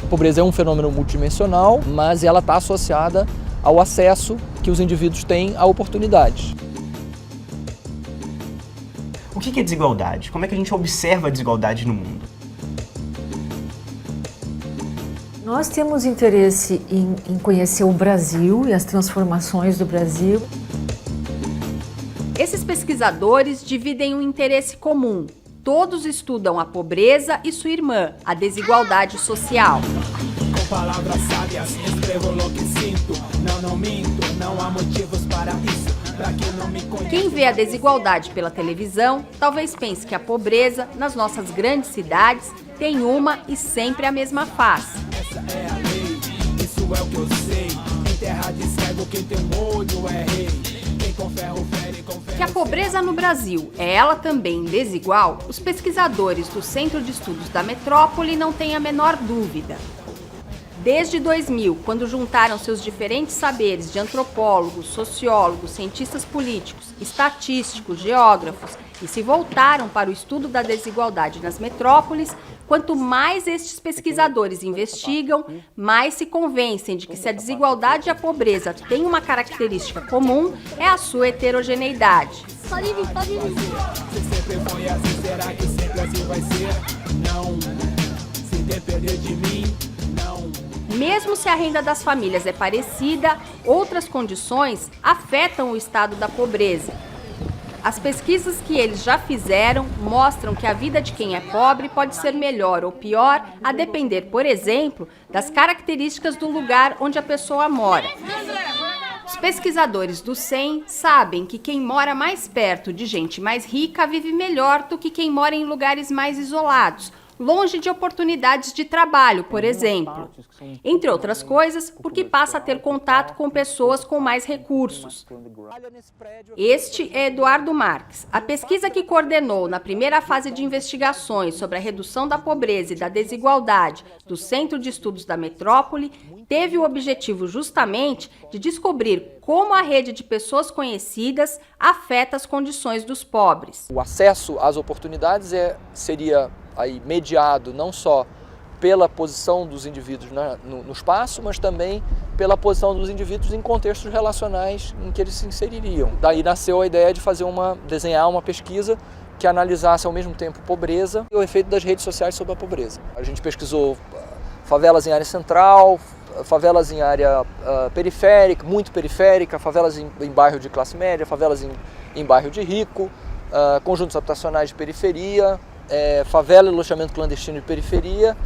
A pobreza é um fenômeno multidimensional, mas ela está associada ao acesso que os indivíduos têm a oportunidades. O que é desigualdade? Como é que a gente observa a desigualdade no mundo? Nós temos interesse em conhecer o Brasil e as transformações do Brasil. Esses pesquisadores dividem um interesse comum. Todos estudam a pobreza e sua irmã, a desigualdade social. Com palavras sábias, escrevo o que sinto. Não minto, não há motivos para isso. Quem vê a desigualdade pela televisão, talvez pense que a pobreza, nas nossas grandes cidades, tem uma e sempre a mesma face. Essa é a lei, isso é o que eu sei. Em terra de cego, quem tem um olho é rei. Quem com ferro fere, com ferro. Que a pobreza no Brasil é ela também desigual, os pesquisadores do Centro de Estudos da Metrópole não têm a menor dúvida. Desde 2000, quando juntaram seus diferentes saberes de antropólogos, sociólogos, cientistas políticos, estatísticos, geógrafos e se voltaram para o estudo da desigualdade nas metrópoles, quanto mais estes pesquisadores investigam, mais se convencem de que se a desigualdade e a pobreza têm uma característica comum, é a sua heterogeneidade. Pode vir. Se sempre foi assim, será que sempre assim vai ser? Não, se depender de mim, não. Mesmo se a renda das famílias é parecida, outras condições afetam o estado da pobreza. As pesquisas que eles já fizeram mostram que a vida de quem é pobre pode ser melhor ou pior, a depender, por exemplo, das características do lugar onde a pessoa mora. Os pesquisadores do CEM sabem que quem mora mais perto de gente mais rica vive melhor do que quem mora em lugares mais isolados, longe de oportunidades de trabalho, por exemplo. Entre outras coisas, porque passa a ter contato com pessoas com mais recursos. Este é Eduardo Marques. A pesquisa que coordenou na primeira fase de investigações sobre a redução da pobreza e da desigualdade do Centro de Estudos da Metrópole teve o objetivo justamente de descobrir como a rede de pessoas conhecidas afeta as condições dos pobres. O acesso às oportunidades seria aí mediado não só pela posição dos indivíduos no espaço, mas também pela posição dos indivíduos em contextos relacionais em que eles se inseririam. Daí nasceu a ideia de desenhar uma pesquisa que analisasse ao mesmo tempo pobreza e o efeito das redes sociais sobre a pobreza. A gente pesquisou favelas em área central, favelas em área periférica, muito periférica, favelas em bairro de classe média, favelas em bairro de rico, conjuntos habitacionais de periferia, favela e loteamento clandestino de periferia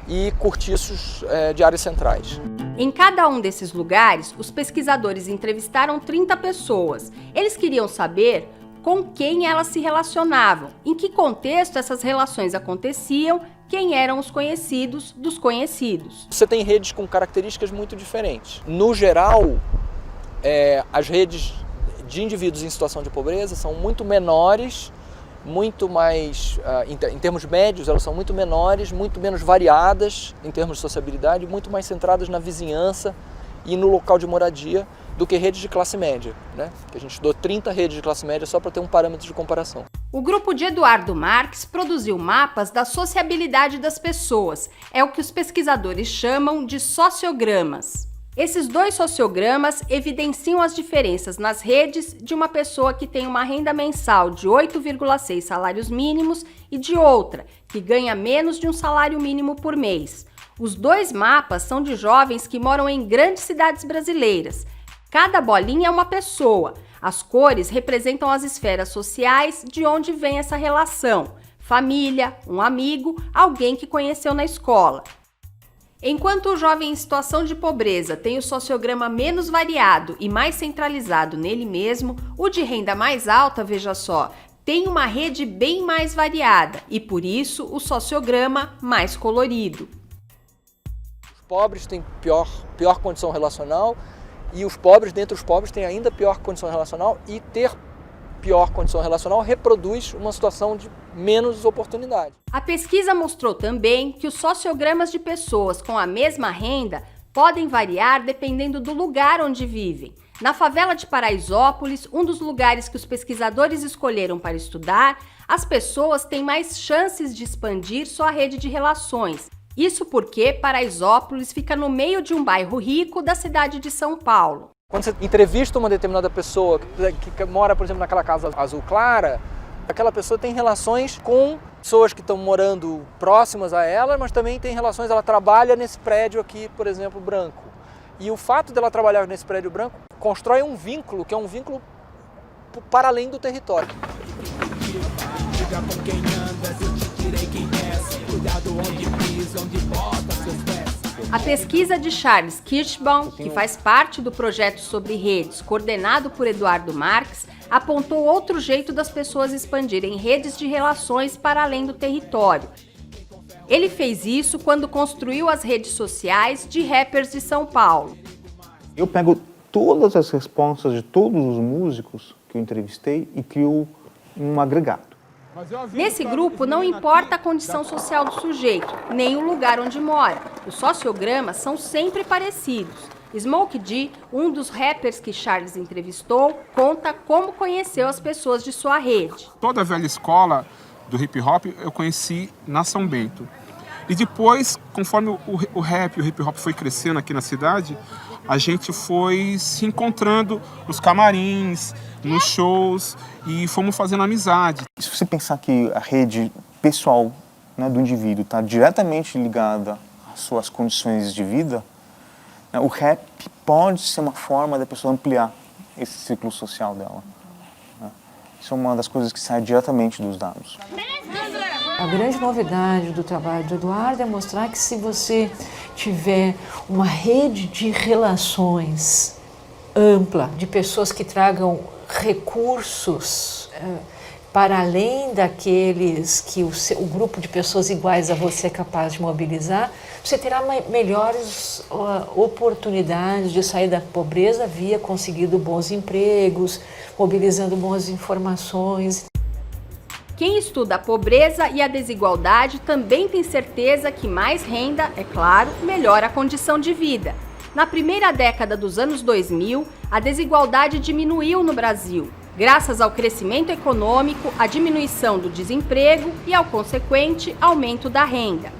e cortiços de áreas centrais. Em cada um desses lugares, os pesquisadores entrevistaram 30 pessoas. Eles queriam saber com quem elas se relacionavam, em que contexto essas relações aconteciam, quem eram os conhecidos dos conhecidos. Você tem redes com características muito diferentes. No geral, as redes de indivíduos em situação de pobreza são muito menores, muito mais, em termos médios, elas são muito menores, muito menos variadas em termos de sociabilidade, muito mais centradas na vizinhança e no local de moradia do que redes de classe média, né? A gente estudou 30 redes de classe média só para ter um parâmetro de comparação. O grupo de Eduardo Marques produziu mapas da sociabilidade das pessoas. É o que os pesquisadores chamam de sociogramas. Esses dois sociogramas evidenciam as diferenças nas redes de uma pessoa que tem uma renda mensal de 8,6 salários mínimos e de outra, que ganha menos de um salário mínimo por mês. Os dois mapas são de jovens que moram em grandes cidades brasileiras. Cada bolinha é uma pessoa. As cores representam as esferas sociais de onde vem essa relação. Família, um amigo, alguém que conheceu na escola. Enquanto o jovem em situação de pobreza tem o sociograma menos variado e mais centralizado nele mesmo, o de renda mais alta, veja só, tem uma rede bem mais variada e, por isso, o sociograma mais colorido. Os pobres têm pior condição relacional E os pobres, dentre os pobres, têm ainda pior condição relacional, e ter pior condição relacional reproduz uma situação de menos oportunidade. A pesquisa mostrou também que os sociogramas de pessoas com a mesma renda podem variar dependendo do lugar onde vivem. Na favela de Paraisópolis, um dos lugares que os pesquisadores escolheram para estudar, as pessoas têm mais chances de expandir sua rede de relações. Isso porque Paraisópolis fica no meio de um bairro rico da cidade de São Paulo. Quando você entrevista uma determinada pessoa que mora, por exemplo, naquela casa azul clara, aquela pessoa tem relações com pessoas que estão morando próximas a ela, mas também tem relações, ela trabalha nesse prédio aqui, por exemplo, branco. E o fato dela trabalhar nesse prédio branco constrói um vínculo, que é um vínculo para além do território. Diga com quem andas, eu te direi quem és. Cuidado onde pisa, onde bota seus pés. A pesquisa de Charles Kirschbaum, que faz parte do projeto sobre redes, coordenado por Eduardo Marques, apontou outro jeito das pessoas expandirem redes de relações para além do território. Ele fez isso quando construiu as redes sociais de rappers de São Paulo. Eu pego todas as respostas de todos os músicos que eu entrevistei e crio um agregado. Nesse grupo não importa a condição social do sujeito, nem o lugar onde mora. Os sociogramas são sempre parecidos. Smoke D, um dos rappers que Charles entrevistou, conta como conheceu as pessoas de sua rede. Toda a velha escola do hip hop eu conheci na São Bento. E depois, conforme o rap e o hip hop foi crescendo aqui na cidade, a gente foi se encontrando nos camarins, nos shows, e fomos fazendo amizade. Se você pensar que a rede pessoal, né, do indivíduo está diretamente ligada às suas condições de vida, né, o rap pode ser uma forma da pessoa ampliar esse ciclo social dela. Né? Isso é uma das coisas que sai diretamente dos dados. A grande novidade do trabalho do Eduardo é mostrar que se você tiver uma rede de relações ampla, de pessoas que tragam recursos para além daqueles que o grupo de pessoas iguais a você é capaz de mobilizar, você terá melhores oportunidades de sair da pobreza via conseguindo bons empregos, mobilizando boas informações. Quem estuda a pobreza e a desigualdade também tem certeza que mais renda, é claro, melhora a condição de vida. Na primeira década dos anos 2000, a desigualdade diminuiu no Brasil, graças ao crescimento econômico, à diminuição do desemprego e ao consequente aumento da renda.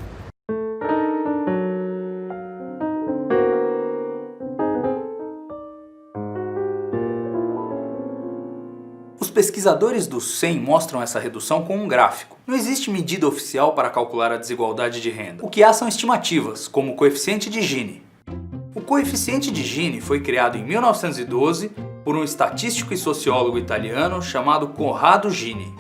Os pesquisadores do CEM mostram essa redução com um gráfico. Não existe medida oficial para calcular a desigualdade de renda. O que há são estimativas, como o coeficiente de Gini. O coeficiente de Gini foi criado em 1912 por um estatístico e sociólogo italiano chamado Corrado Gini.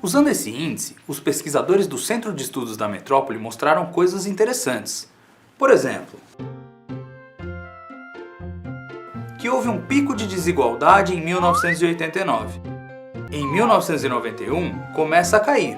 Usando esse índice, os pesquisadores do Centro de Estudos da Metrópole mostraram coisas interessantes. Por exemplo, que houve um pico de desigualdade em 1989. Em 1991, começa a cair,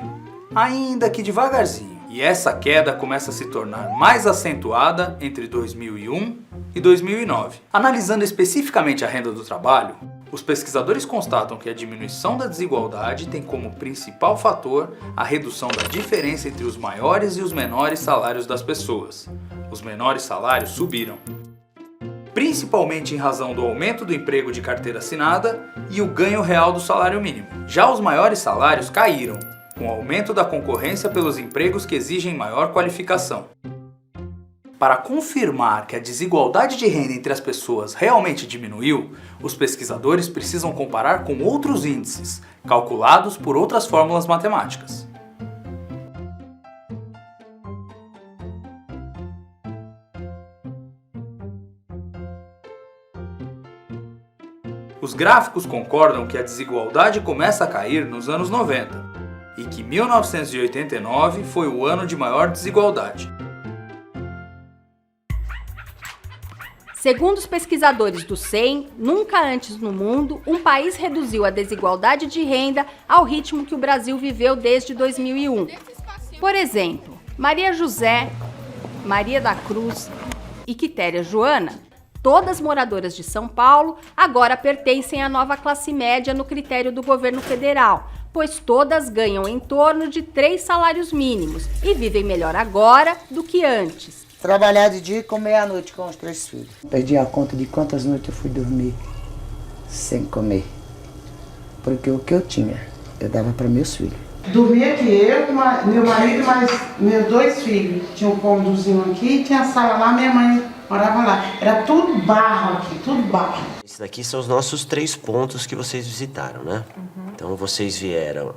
ainda que devagarzinho. E essa queda começa a se tornar mais acentuada entre 2001 e 2009. Analisando especificamente a renda do trabalho, os pesquisadores constatam que a diminuição da desigualdade tem como principal fator a redução da diferença entre os maiores e os menores salários das pessoas. Os menores salários subiram, principalmente em razão do aumento do emprego de carteira assinada e o ganho real do salário mínimo. Já os maiores salários caíram, com o aumento da concorrência pelos empregos que exigem maior qualificação. Para confirmar que a desigualdade de renda entre as pessoas realmente diminuiu, os pesquisadores precisam comparar com outros índices, calculados por outras fórmulas matemáticas. Os gráficos concordam que a desigualdade começa a cair nos anos 90 e que 1989 foi o ano de maior desigualdade. Segundo os pesquisadores do CEM, nunca antes no mundo um país reduziu a desigualdade de renda ao ritmo que o Brasil viveu desde 2001. Por exemplo, Maria José, Maria da Cruz e Quitéria Joana Todas moradoras de São Paulo agora pertencem à nova classe média no critério do governo federal, pois todas ganham em torno de 3 salários mínimos e vivem melhor agora do que antes. Trabalhar de dia e comer à noite com os 3 filhos. Perdi a conta de quantas noites eu fui dormir sem comer. Porque o que eu tinha, eu dava para meus filhos. Dormia aqui, eu, meu marido, mais meus 2 filhos. Tinha um cômodozinho aqui, tinha a sala lá, minha mãe morava lá. Era tudo barro aqui, tudo barro. Esses daqui são os nossos 3 pontos que vocês visitaram, né? Então vocês vieram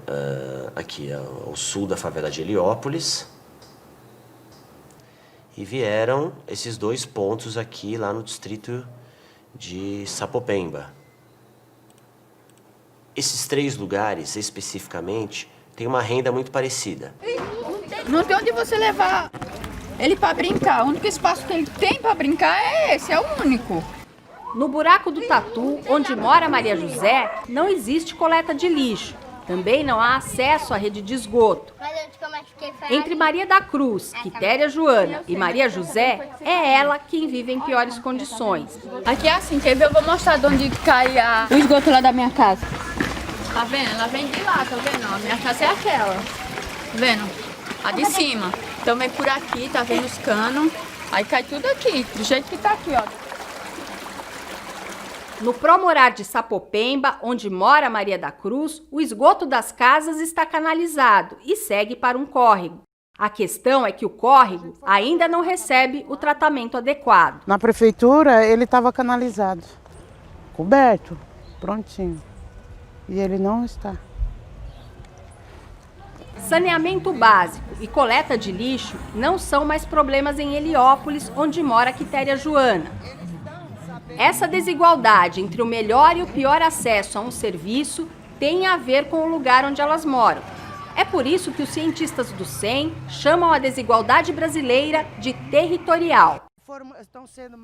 aqui ao sul da favela de Heliópolis e vieram esses 2 pontos aqui lá no distrito de Sapopemba. Esses 3 lugares, especificamente, têm uma renda muito parecida. Não tem onde você levar ele para brincar. O único espaço que ele tem para brincar é esse, é o único. No buraco do Tatu, onde mora Maria José, não existe coleta de lixo. Também não há acesso à rede de esgoto. Entre Maria da Cruz, Quitéria Joana e Maria José, é ela quem vive em piores condições. Aqui é assim, quer ver? Eu vou mostrar de onde cai o esgoto lá da minha casa. Tá vendo? Ela vem de lá, tá vendo? A minha casa é aquela. Tá vendo? A de cima. Então vem por aqui, tá vendo os canos. Aí cai tudo aqui, do jeito que tá aqui, ó. No Promorar de Sapopemba, onde mora Maria da Cruz, o esgoto das casas está canalizado e segue para um córrego. A questão é que o córrego ainda não recebe o tratamento adequado. Na prefeitura ele estava canalizado, coberto, prontinho. E ele não está. Saneamento básico e coleta de lixo não são mais problemas em Heliópolis, onde mora Quitéria Joana. Essa desigualdade entre o melhor e o pior acesso a um serviço tem a ver com o lugar onde elas moram. É por isso que os cientistas do CEM chamam a desigualdade brasileira de territorial.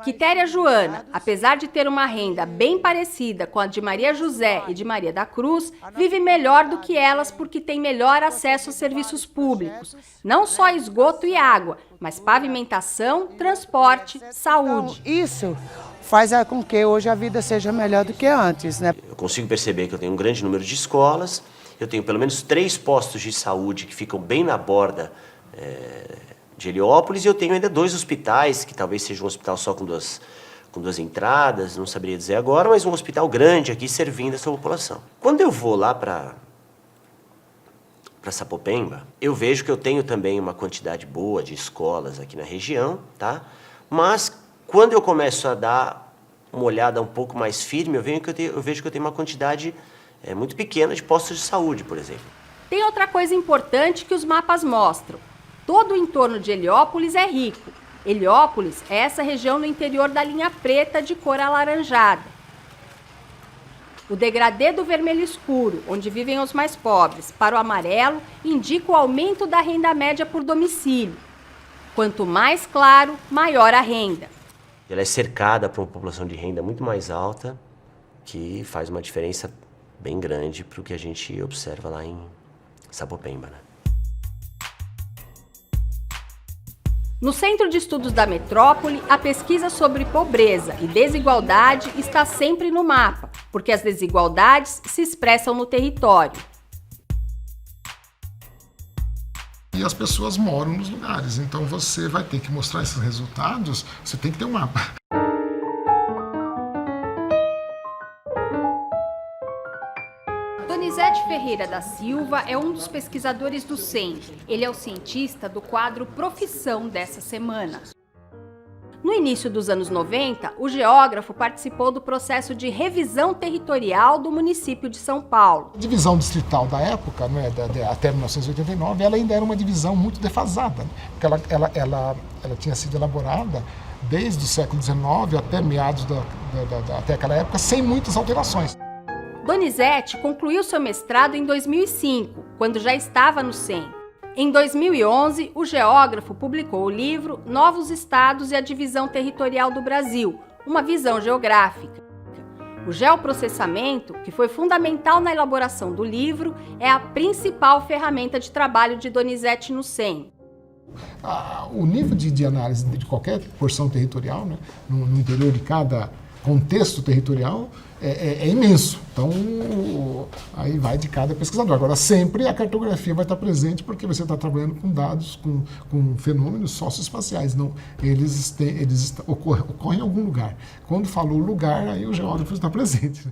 Quitéria Joana, apesar de ter uma renda bem parecida com a de Maria José e de Maria da Cruz, vive melhor do que elas porque tem melhor acesso a serviços públicos. Não só esgoto e água, mas pavimentação, transporte, saúde. Isso faz com que hoje a vida seja melhor do que antes, né? Eu consigo perceber que eu tenho um grande número de escolas, eu tenho pelo menos 3 postos de saúde que ficam bem na borda de Heliópolis, e eu tenho ainda 2 hospitais, que talvez seja um hospital só com duas entradas, não saberia dizer agora, mas um hospital grande aqui servindo essa população. Quando eu vou lá para Sapopemba, eu vejo que eu tenho também uma quantidade boa de escolas aqui na região, tá? Mas quando eu começo a dar uma olhada um pouco mais firme, eu vejo que eu tenho uma quantidade muito pequena de postos de saúde, por exemplo. Tem outra coisa importante que os mapas mostram. Todo o entorno de Heliópolis é rico. Heliópolis é essa região no interior da linha preta de cor alaranjada. O degradê do vermelho escuro, onde vivem os mais pobres, para o amarelo, indica o aumento da renda média por domicílio. Quanto mais claro, maior a renda. Ela é cercada por uma população de renda muito mais alta, que faz uma diferença bem grande para o que a gente observa lá em Sapopemba, né? No Centro de Estudos da Metrópole, a pesquisa sobre pobreza e desigualdade está sempre no mapa, porque as desigualdades se expressam no território. E as pessoas moram nos lugares, então você vai ter que mostrar esses resultados, você tem que ter um mapa. Donizete Ferreira da Silva é um dos pesquisadores do CEM. Ele é o cientista do quadro Profissão dessa semana. No início dos anos 90, o geógrafo participou do processo de revisão territorial do município de São Paulo. A divisão distrital da época, né, até 1989, ela ainda era uma divisão muito defasada, porque ela tinha sido elaborada desde o século XIX até meados até aquela época, sem muitas alterações. Donizete concluiu seu mestrado em 2005, quando já estava no CEM. Em 2011, o geógrafo publicou o livro Novos Estados e a Divisão Territorial do Brasil, uma visão geográfica. O geoprocessamento, que foi fundamental na elaboração do livro, é a principal ferramenta de trabalho de Donizete no CEM. O nível de análise de qualquer porção territorial, né, no interior de cada contexto territorial, é imenso. Então, aí vai de cada pesquisador. Agora, sempre a cartografia vai estar presente porque você está trabalhando com dados, com fenômenos socioespaciais. Não, eles ocorrem em algum lugar. Quando falou lugar, aí o geógrafo está presente.